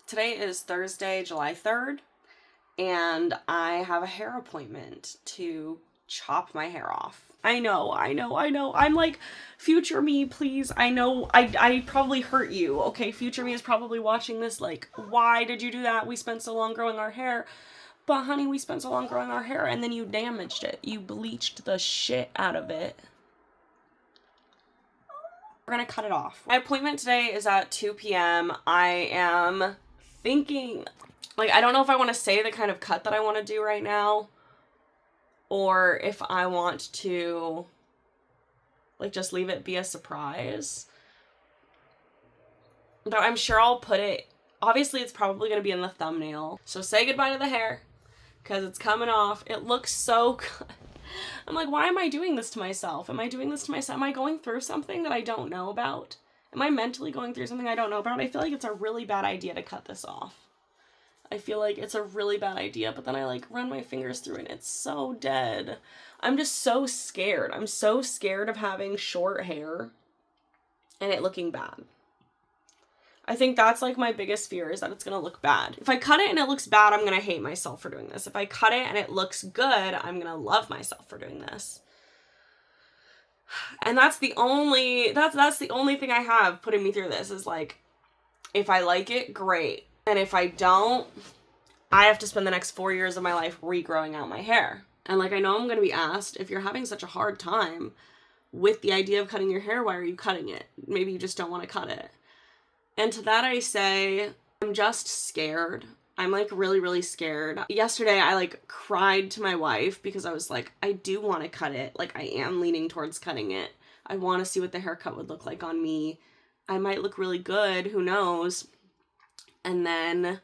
Today is Thursday, July 3rd, and I have a hair appointment to chop my hair off. I know. I'm like, future me, please. I know I probably hurt you. Okay, future me is probably watching this like, why did you do that? We spent so long growing our hair. But honey, we spent so long growing our hair and then you damaged it. You bleached the shit out of it. We're gonna cut it off. My appointment today is at 2 p.m. I am thinking, like, I don't know if I want to say the kind of cut that I want to do right now, or if I want to, like, just leave it be a surprise. But I'm sure I'll put it, obviously it's probably going to be in the thumbnail. So say goodbye to the hair, because it's coming off. It looks so good. I'm like, why am I doing this to myself? Am I doing this to myself? Am I going through something that I don't know about? Am I mentally going through something I don't know about? I feel like it's a really bad idea to cut this off. I feel like it's a really bad idea, but then I like run my fingers through it and it's so dead. I'm just so scared. I'm so scared of having short hair and it looking bad. I think that's like my biggest fear, is that it's going to look bad. If I cut it and it looks bad, I'm going to hate myself for doing this. If I cut it and it looks good, I'm going to love myself for doing this. And that's the only thing I have putting me through this, is like, if I like it, great. And if I don't, I have to spend the next 4 years of my life regrowing out my hair. And like, I know I'm going to be asked, if you're having such a hard time with the idea of cutting your hair, why are you cutting it? Maybe you just don't want to cut it. And to that I say, I'm just scared. I'm like really, really scared. Yesterday I like cried to my wife because I was like, I do want to cut it. Like, I am leaning towards cutting it. I want to see what the haircut would look like on me. I might look really good, who knows? And then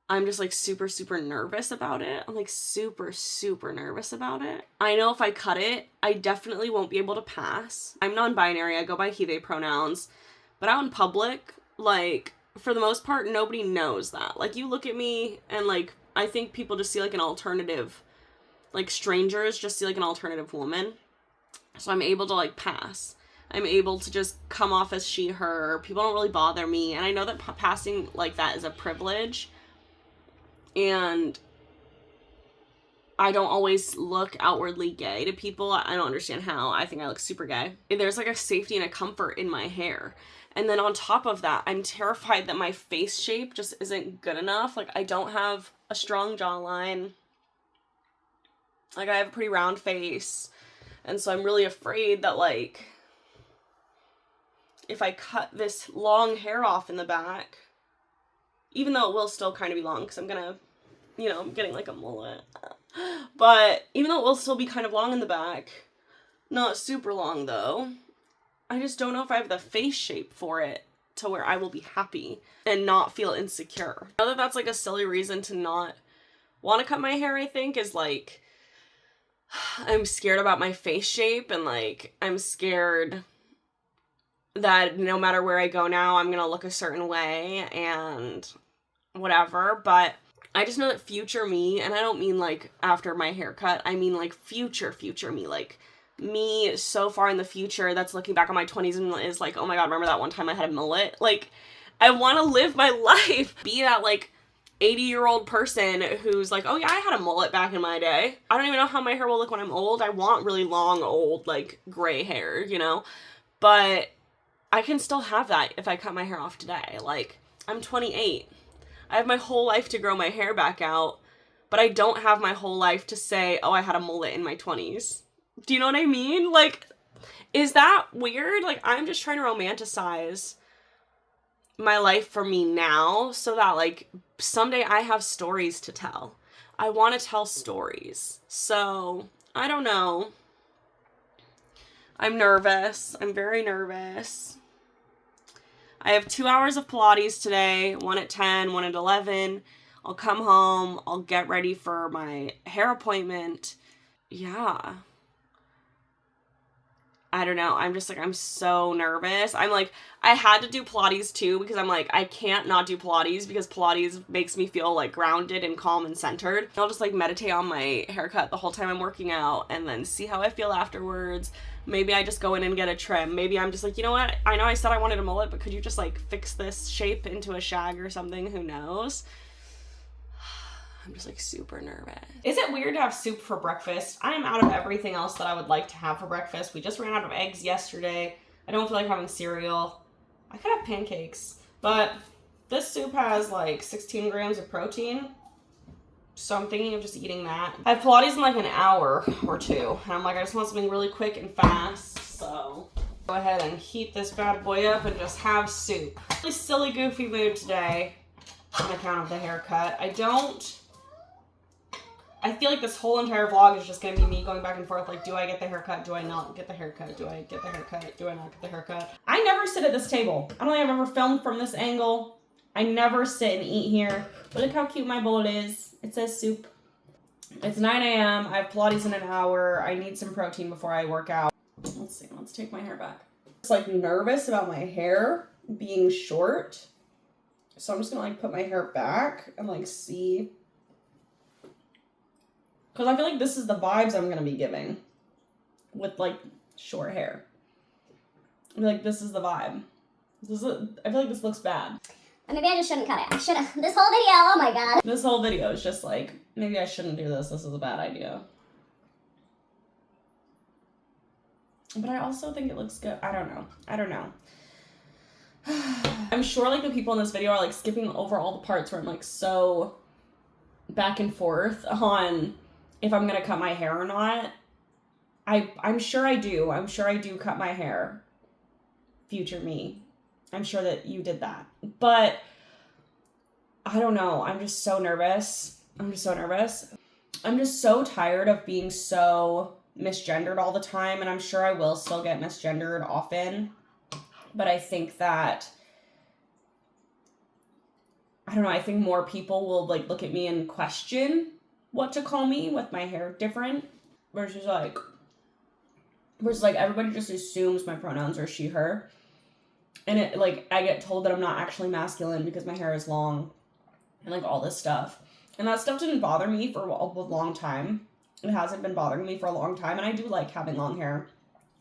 I'm just like super, super nervous about it. I'm like super, super nervous about it. I know if I cut it, I definitely won't be able to pass. I'm non-binary. I go by he, they pronouns. But out in public, like, for the most part, nobody knows that. Like, you look at me and, like, I think people just see, like, an alternative, like, strangers just see, like, an alternative woman. So I'm able to, like, pass. I'm able to just come off as she, her. People don't really bother me. And I know that passing like that is a privilege. And I don't always look outwardly gay to people. I don't understand how. I think I look super gay. There's, like, a safety and a comfort in my hair. And then on top of that, I'm terrified that my face shape just isn't good enough. Like, I don't have a strong jawline. Like, I have a pretty round face. And so I'm really afraid that, like, if I cut this long hair off in the back, even though it will still kind of be long, because I'm gonna, you know, I'm getting like a mullet. But even though it will still be kind of long in the back, not super long though, I just don't know if I have the face shape for it to where I will be happy and not feel insecure. I know that that's like a silly reason to not want to cut my hair, I think, is like, I'm scared about my face shape, and like, I'm scared that no matter where I go now, I'm gonna look a certain way and whatever. But I just know that future me, and I don't mean like after my haircut, I mean like future me, like me so far in the future that's looking back on my 20s and is like, oh my god, remember that one time I had a mullet? Like, I want to live my life, be that like 80-year-old person who's like, oh yeah, I had a mullet back in my day. I don't even know how my hair will look when I'm old. I want really long, old, like, gray hair, you know? But I can still have that if I cut my hair off today. Like, I'm 28. I have my whole life to grow my hair back out, but I don't have my whole life to say, oh, I had a mullet in my 20s. Do you know what I mean? Like, is that weird? Like, I'm just trying to romanticize my life for me now so that, like, someday I have stories to tell. I want to tell stories. So, I don't know. I'm nervous. I'm very nervous. I have 2 hours of Pilates today, one at 10, one at 11. I'll come home. I'll get ready for my hair appointment. Yeah. I don't know. I'm just like, I'm so nervous. I'm like, I had to do Pilates too because I'm like, I can't not do Pilates because Pilates makes me feel like grounded and calm and centered. I'll just like meditate on my haircut the whole time I'm working out and then see how I feel afterwards. Maybe I just go in and get a trim. Maybe I'm just like, you know what? I know I said I wanted a mullet, but could you just like fix this shape into a shag or something? Who knows? I'm just like super nervous. Is it weird to have soup for breakfast? I am out of everything else that I would like to have for breakfast. We just ran out of eggs yesterday. I don't feel like having cereal. I could have pancakes, but this soup has like 16 grams of protein. So I'm thinking of just eating that. I have Pilates in like an hour or two. And I'm like, I just want something really quick and fast. So go ahead and heat this bad boy up and just have soup. Really silly, goofy mood today on account of the haircut. I feel like this whole entire vlog is just going to be me going back and forth, like, do I get the haircut? Do I not get the haircut? Do I get the haircut? Do I not get the haircut? I never sit at this table. I don't think I've ever filmed from this angle. I never sit and eat here. But look how cute my bowl is. It says soup. It's 9 a.m. I have Pilates in an hour. I need some protein before I work out. Let's see. Let's take my hair back. I'm just, like, nervous about my hair being short. So I'm just going to, like, put my hair back and, like, see... Because I feel like this is the vibes I'm going to be giving with, like, short hair. I feel like this is the vibe. I feel like this looks bad. Maybe I just shouldn't cut it. I should have. This whole video, oh my god. This whole video is just like, maybe I shouldn't do this. This is a bad idea. But I also think it looks good. I don't know. I'm sure, like, the people in this video are, like, skipping over all the parts where I'm, like, so back and forth on... if I'm going to cut my hair or not. I'm sure I do. I'm sure I do cut my hair. Future me. I'm sure that you did that. But I don't know. I'm just so nervous. I'm just so tired of being so misgendered all the time. And I'm sure I will still get misgendered often. But I think that... I don't know. I think more people will, like, look at me and question what to call me with my hair different versus like everybody just assumes my pronouns are she, her. And it, like, I get told that I'm not actually masculine because my hair is long and, like, all this stuff. And that stuff didn't bother me for a long time. It hasn't been bothering me for a long time. And I do like having long hair.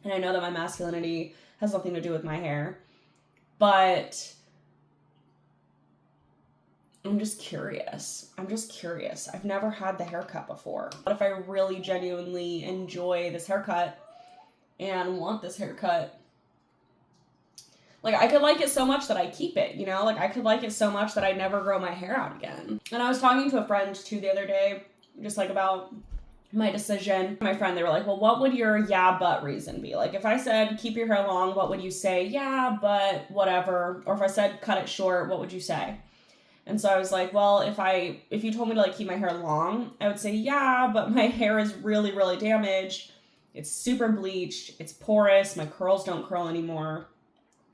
And I know that my masculinity has nothing to do with my hair. But... I'm just curious. I've never had the haircut before. What if I really genuinely enjoy this haircut and want this haircut? Like, I could like it so much that I keep it, you know? Like, I could like it so much that I never grow my hair out again. And I was talking to a friend, too, the other day, just, like, about my decision. My friend, they were like, well, what would your yeah, but reason be? Like, if I said, keep your hair long, what would you say? Yeah, but whatever. Or if I said, cut it short, what would you say? And so I was like, well, if you told me to, like, keep my hair long, I would say, yeah, but my hair is really, really damaged. It's super bleached. It's porous. My curls don't curl anymore.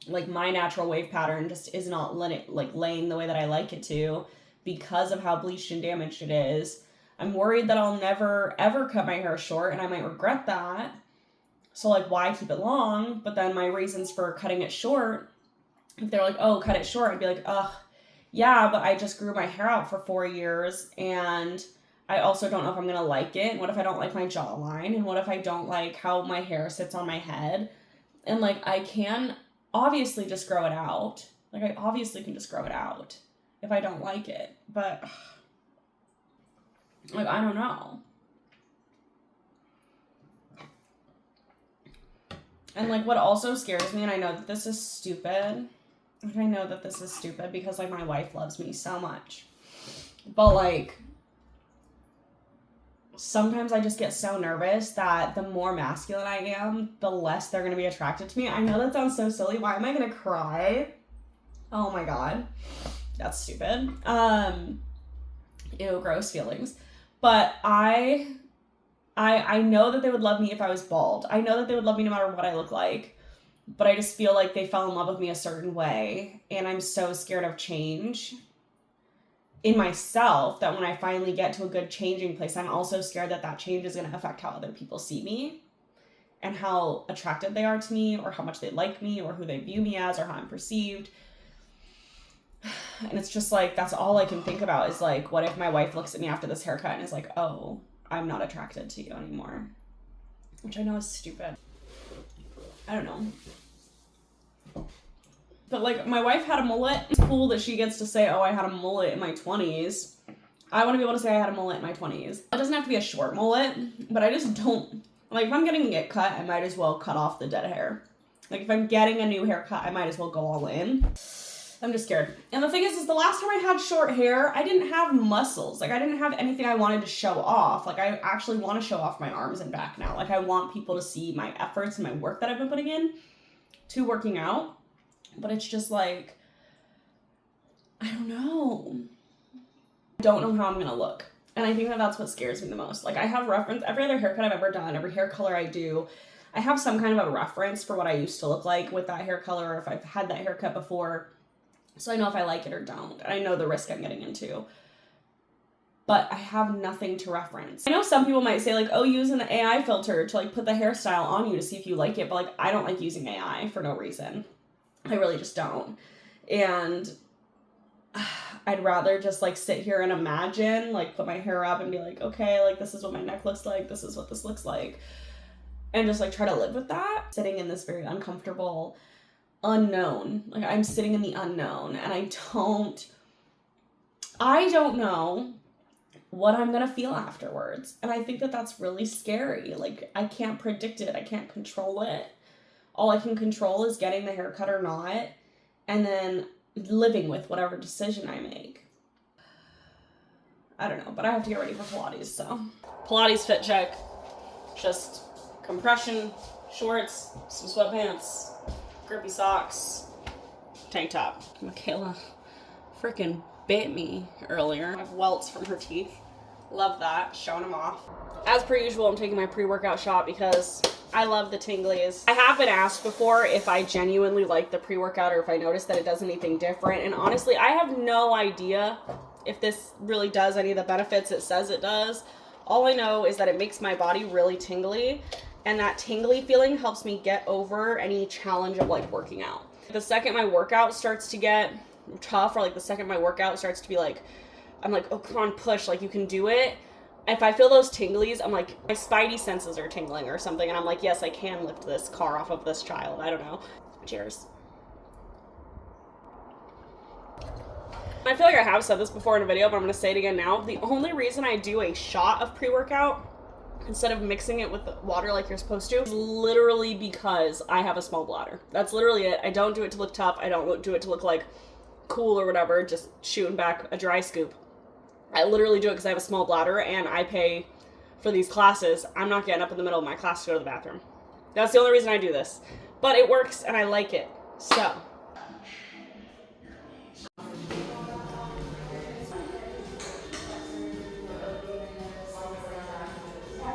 Like, my natural wave pattern just is not laying the way that I like it to because of how bleached and damaged it is. I'm worried that I'll never, ever cut my hair short, and I might regret that. So, like, why keep it long? But then my reasons for cutting it short, if they're like, oh, cut it short, I'd be like, ugh. Yeah, but I just grew my hair out for 4 years, and I also don't know if I'm going to like it. And what if I don't like my jawline? And what if I don't like how my hair sits on my head? And, like, I can obviously just grow it out. Like, I obviously can just grow it out if I don't like it. But, like, I don't know. And, like, what also scares me, and I know that this is stupid... I know that this is stupid because, like, my wife loves me so much. But, like, sometimes I just get so nervous that the more masculine I am, the less they're going to be attracted to me. I know that sounds so silly. Why am I going to cry? Oh, my God. That's stupid. Ew, gross feelings. But I know that they would love me if I was bald. I know that they would love me no matter what I look like. But I just feel like they fell in love with me a certain way. And I'm so scared of change in myself that when I finally get to a good changing place, I'm also scared that that change is going to affect how other people see me. and how attracted they are to me, or how much they like me, or who they view me as, or how I'm perceived. And it's just like, that's all I can think about is like, what if my wife looks at me after this haircut and is like, oh, I'm not attracted to you anymore? Which I know is stupid. I don't know. But like, my wife had a mullet. It's cool that she gets to say, oh, I had a mullet in my 20s. I want to be able to say I had a mullet in my 20s. It doesn't have to be a short mullet, but I just don't, like, if I'm getting it cut, I might as well cut off the dead hair. Like, if I'm getting a new haircut, I might as well go all in. I'm just scared. And the thing is the last time I had short hair, I didn't have muscles. Like, I didn't have anything I wanted to show off. Like, I actually want to show off my arms and back now. Like, I want people to see my efforts and my work that I've been putting in to working out. But it's just like, I don't know. I don't know how I'm gonna look. And I think that that's what scares me the most. Like, I have reference, every other haircut I've ever done, every hair color I do, I have some kind of a reference for what I used to look like with that hair color, or if I've had that haircut before. So I know if I like it or don't. And I know the risk I'm getting into. But I have nothing to reference. I know some people might say like, oh, use an AI filter to like put the hairstyle on you to see if you like it. But like, I don't like using AI for no reason. I really just don't. And I'd rather just like sit here and imagine, like put my hair up and be like, okay, like this is what my neck looks like. This is what this looks like. And just like try to live with that. Sitting in this very uncomfortable unknown. Like, I'm sitting in the unknown, and I don't know what I'm gonna feel afterwards. And I think that that's really scary. Like, I can't predict it. I can't control it. All I can control is getting the haircut or not, and then living with whatever decision I make. I don't know, but I have to get ready for Pilates, so. Pilates fit check. Just compression, shorts, some sweatpants, grippy socks, tank top. Michaela freaking bit me earlier. I have welts from her teeth. Love that, showing them off. As per usual, I'm taking my pre-workout shot because I love the tinglies. I have been asked before if I genuinely like the pre-workout or if I notice that it does anything different. And honestly, I have no idea if this really does any of the benefits it says it does. All I know is that it makes my body really tingly. And that tingly feeling helps me get over any challenge of like working out. The second my workout starts to get tough, or like the second my workout starts to be like, I'm like, oh, come on, push, like you can do it. If I feel those tinglies, I'm like, my spidey senses are tingling or something. And I'm like, yes, I can lift this car off of this child. I don't know. Cheers. I feel like I have said this before in a video, but I'm going to say it again now. The only reason I do a shot of pre-workout instead of mixing it with water like you're supposed to is literally because I have a small bladder. That's literally it. I don't do it to look tough. I don't do it to look like cool or whatever, just shooting back a dry scoop. I literally do it because I have a small bladder and I pay for these classes. I'm not getting up in the middle of my class to go to the bathroom. That's the only reason I do this. But it works and I like it. So.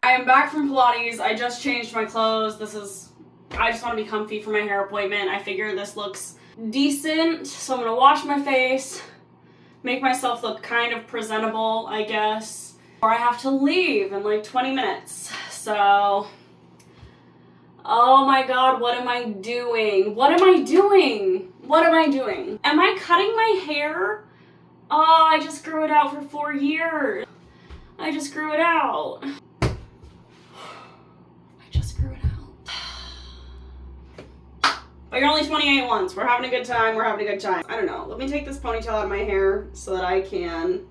I am back from Pilates. I just changed my clothes. I just want to be comfy for my hair appointment. I figure this looks decent, so I'm gonna wash my face, make myself look kind of presentable, I guess. Or I have to leave in like 20 minutes. So, oh my God, what am I doing? What am I doing? What am I doing? Am I cutting my hair? Oh, I just grew it out for 4 years. I just grew it out. But you're only 28 once. We're having a good time. We're having a good time. I don't know. Let me take this ponytail out of my hair so that I can.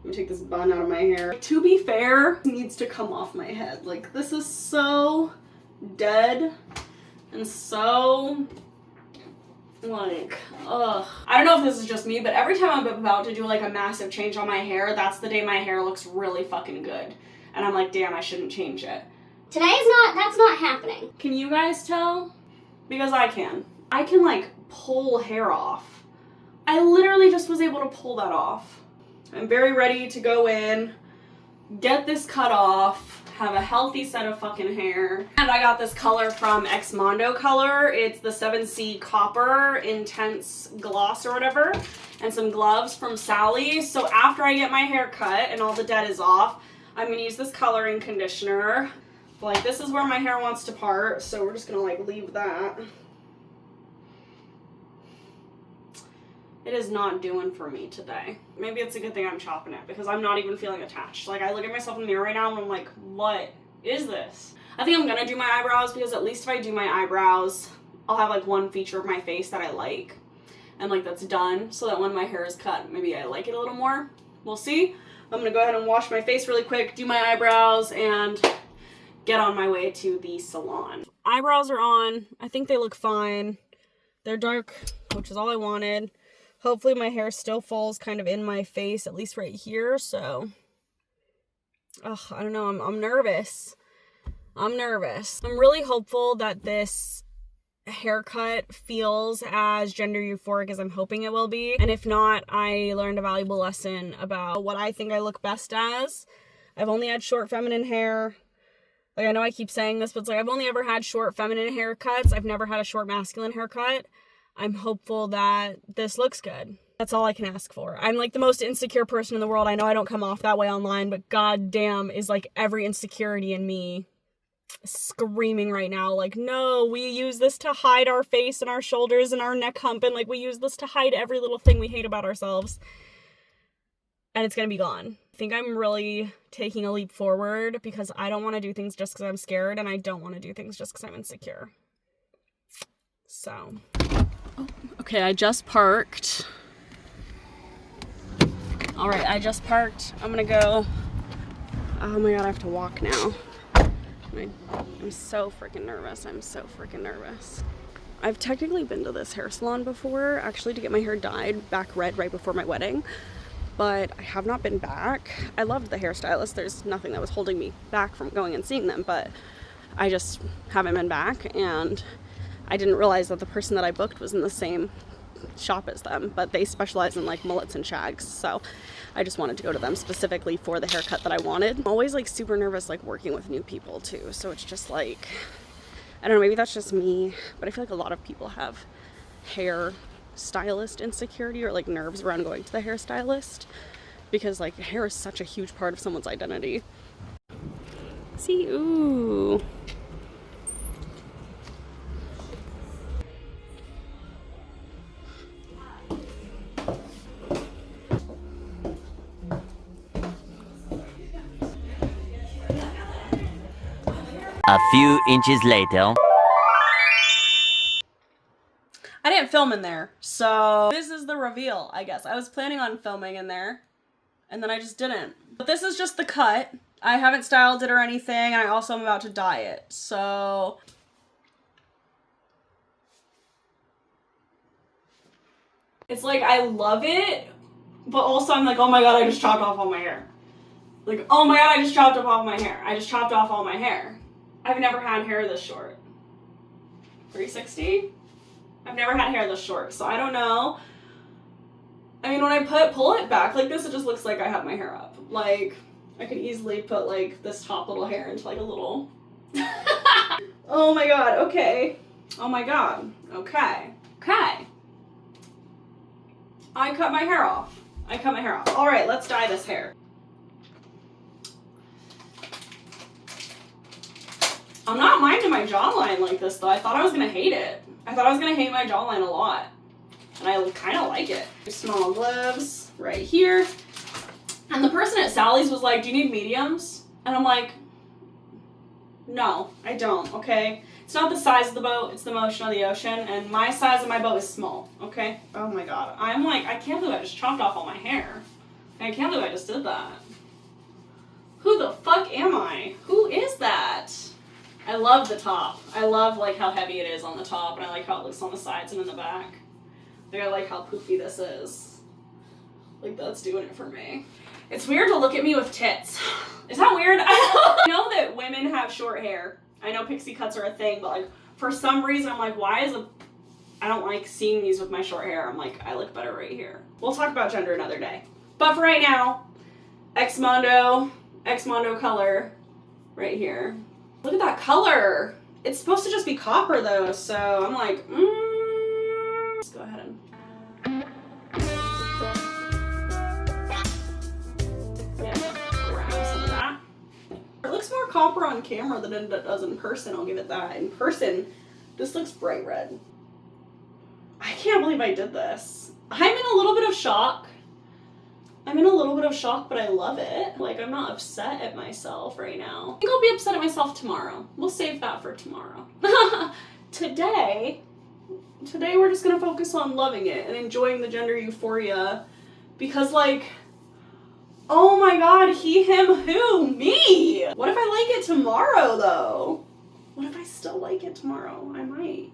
Let me take this bun out of my hair. To be fair, it needs to come off my head. Like, this is so dead and so, like, ugh. I don't know if this is just me, but every time I'm about to do like a massive change on my hair, that's the day my hair looks really fucking good. And I'm like, damn, I shouldn't change it. That's not happening. Can you guys tell? Because I can. I can like pull hair off. I literally just was able to pull that off. I'm very ready to go in, get this cut off, have a healthy set of fucking hair. And I got this color from Xmondo Color. It's the 7C Copper Intense Gloss or whatever. And some gloves from Sally. So after I get my hair cut and all the dead is off, I'm gonna use this coloring conditioner. Like, this is where my hair wants to part, so we're just gonna, like, leave that. It is not doing for me today. Maybe it's a good thing I'm chopping it, because I'm not even feeling attached. Like, I look at myself in the mirror right now, and I'm like, what is this? I think I'm gonna do my eyebrows, because at least if I do my eyebrows, I'll have, like, one feature of my face that I like. And, like, that's done, so that when my hair is cut, maybe I like it a little more. We'll see. I'm gonna go ahead and wash my face really quick, do my eyebrows, and get on my way to the salon. Eyebrows are on. I think they look fine. They're dark, which is all I wanted. Hopefully my hair still falls kind of in my face, at least right here, so. Ugh, I don't know, I'm nervous. I'm nervous. I'm really hopeful that this haircut feels as gender euphoric as I'm hoping it will be. And if not, I learned a valuable lesson about what I think I look best as. I've only had short feminine hair. Like, I know I keep saying this, but it's like I've only ever had short feminine haircuts. I've never had a short masculine haircut. I'm hopeful that this looks good. That's all I can ask for. I'm like the most insecure person in the world. I know I don't come off that way online, but goddamn is like every insecurity in me screaming right now, like, no, we use this to hide our face and our shoulders and our neck hump, and like we use this to hide every little thing we hate about ourselves, and it's gonna be gone. I think I'm really taking a leap forward because I don't want to do things just because I'm scared, and I don't want to do things just because I'm insecure. So, okay, I just parked. All right, I just parked. I'm gonna go. Oh my god, I have to walk now. I'm so freaking nervous. I'm so freaking nervous. I've technically been to this hair salon before, actually to get my hair dyed back red right before my wedding, but I have not been back. I loved the hairstylist. There's nothing that was holding me back from going and seeing them, but I just haven't been back, and I didn't realize that the person that I booked was in the same shop as them, but they specialize in like mullets and shags, so I just wanted to go to them specifically for the haircut that I wanted. I'm always like super nervous like working with new people too, so it's just like, I don't know, maybe that's just me, but I feel like a lot of people have hair stylist insecurity or like nerves around going to the hairstylist, because like hair is such a huge part of someone's identity. See, ooh. A few inches later. I didn't film in there, so this is the reveal, I guess. I was planning on filming in there, and then I just didn't. But this is just the cut. I haven't styled it or anything, and I also am about to dye it, so. It's like, I love it, but also I'm like, oh my god, I just chopped off all my hair. Like, oh my god, I just chopped off all my hair. I just chopped off all my hair. I've never had hair this short. 360? I've never had hair this short, so I don't know. I mean, when I pull it back like this, it just looks like I have my hair up. Like, I could easily put like this top little hair into like a little. Oh my god, okay. Oh my god, okay. Okay. I cut my hair off. I cut my hair off. All right, let's dye this hair. I'm not minding my jawline like this though. I thought I was gonna hate it. I thought I was gonna hate my jawline a lot. And I kind of like it. Small gloves right here. And the person at Sally's was like, do you need mediums? And I'm like, no, I don't, okay? It's not the size of the boat, it's the motion of the ocean, and my size of my boat is small, okay? Oh my god. I'm like, I can't believe I just chopped off all my hair. I can't believe I just did that. Who the fuck am I? Who is that? I love the top. I love like how heavy it is on the top, and I like how it looks on the sides and in the back. Like, I like how poofy this is. Like, that's doing it for me. It's weird to look at me with tits. Is that weird? I know that women have short hair. I know pixie cuts are a thing, but like, for some reason, I'm like, I don't like seeing these with my short hair. I'm like, I look better right here. We'll talk about gender another day. But for right now, X-Mondo color right here. Look at that color. It's supposed to just be copper though, so I'm like, Let's go ahead and grab some of that. It looks more copper on camera than it does in person, I'll give it that. In person, this looks bright red. I can't believe I did this. I'm in a little bit of shock. But I love it. Like, I'm not upset at myself right now. I think I'll be upset at myself tomorrow. We'll save that for tomorrow. Today we're just gonna focus on loving it and enjoying the gender euphoria. Because, like, oh my god, he, him, who? Me! What if I like it tomorrow, though? What if I still like it tomorrow? I might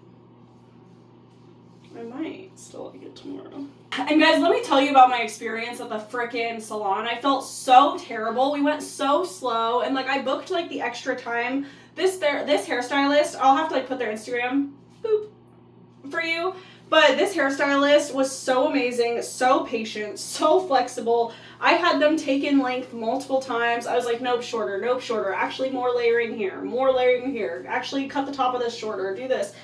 still like it tomorrow. And guys, let me tell you about my experience at the frickin' salon. I felt so terrible. We went so slow, and like I booked like the extra time. This hairstylist, I'll have to like put their Instagram boop for you. But this hairstylist was so amazing, so patient, so flexible. I had them take in length multiple times. I was like, nope, shorter. Actually, more layering here. Actually, cut the top of this shorter, do this.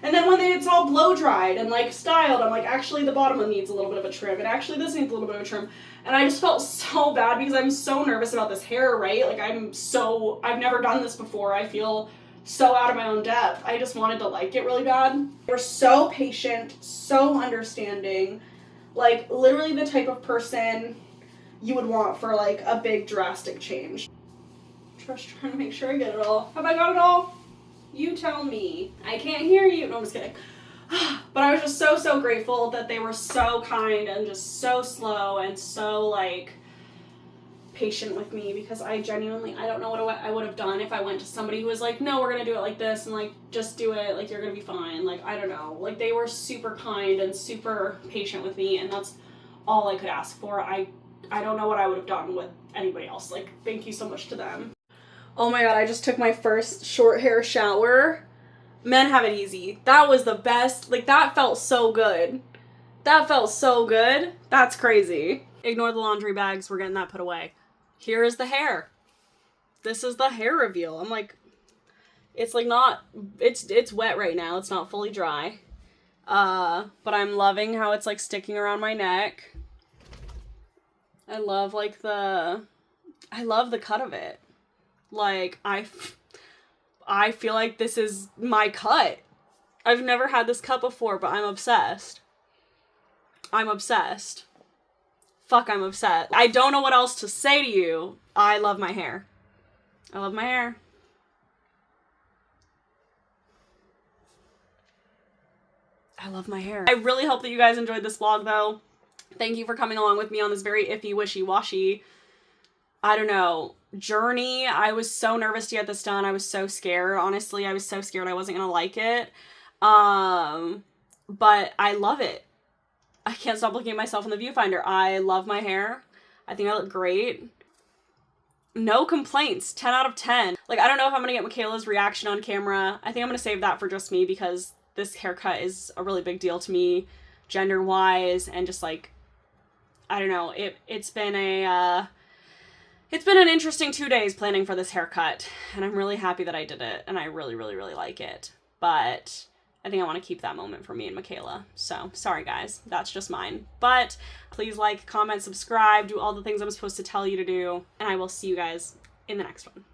And then when it's all blow dried and like styled, I'm like, actually the bottom one needs a little bit of a trim, and actually this needs a little bit of a trim. And I just felt so bad because I'm so nervous about this hair, right? Like I've never done this before. I feel so out of my own depth. I just wanted to like it really bad. They were so patient, so understanding, like literally the type of person you would want for like a big drastic change. Just trying to make sure I get it all. Have I got it all? You tell me. I can't hear you. No, I'm just kidding. But I was just so grateful that they were so kind and just so slow and so like patient with me, because I don't know what I would have done if I went to somebody who was like, no, we're gonna do it like this and like just do it, like you're gonna be fine. Like, I don't know. Like, they were super kind and super patient with me, and that's all I could ask for. I don't know what I would have done with anybody else. Like, thank you so much to them. Oh my god, I just took my first short hair shower. Men have it easy. That was the best. Like, that felt so good. That's crazy. Ignore the laundry bags. We're getting that put away. Here is the hair. This is the hair reveal. I'm like, it's like not, it's wet right now. It's not fully dry. But I'm loving how it's like sticking around my neck. I love the cut of it. Like, I feel like this is my cut. I've never had this cut before, but I'm obsessed. Fuck, I'm upset. I don't know what else to say to you. I love my hair. I love my hair. I really hope that you guys enjoyed this vlog, though. Thank you for coming along with me on this very iffy, wishy-washy, I don't know, journey. I was so nervous to get this done. I was so scared. Honestly, I was so scared I wasn't gonna like it. But I love it. I can't stop looking at myself in the viewfinder. I love my hair. I think I look great. No complaints. 10 out of 10. Like, I don't know if I'm gonna get Michaela's reaction on camera. I think I'm gonna save that for just me, because this haircut is a really big deal to me, gender-wise, and just like, I don't know. It's been an interesting 2 days planning for this haircut, and I'm really happy that I did it, and I really like it. But I think I want to keep that moment for me and Michaela. So, sorry guys, that's just mine. But please like, comment, subscribe, do all the things I'm supposed to tell you to do, and I will see you guys in the next one.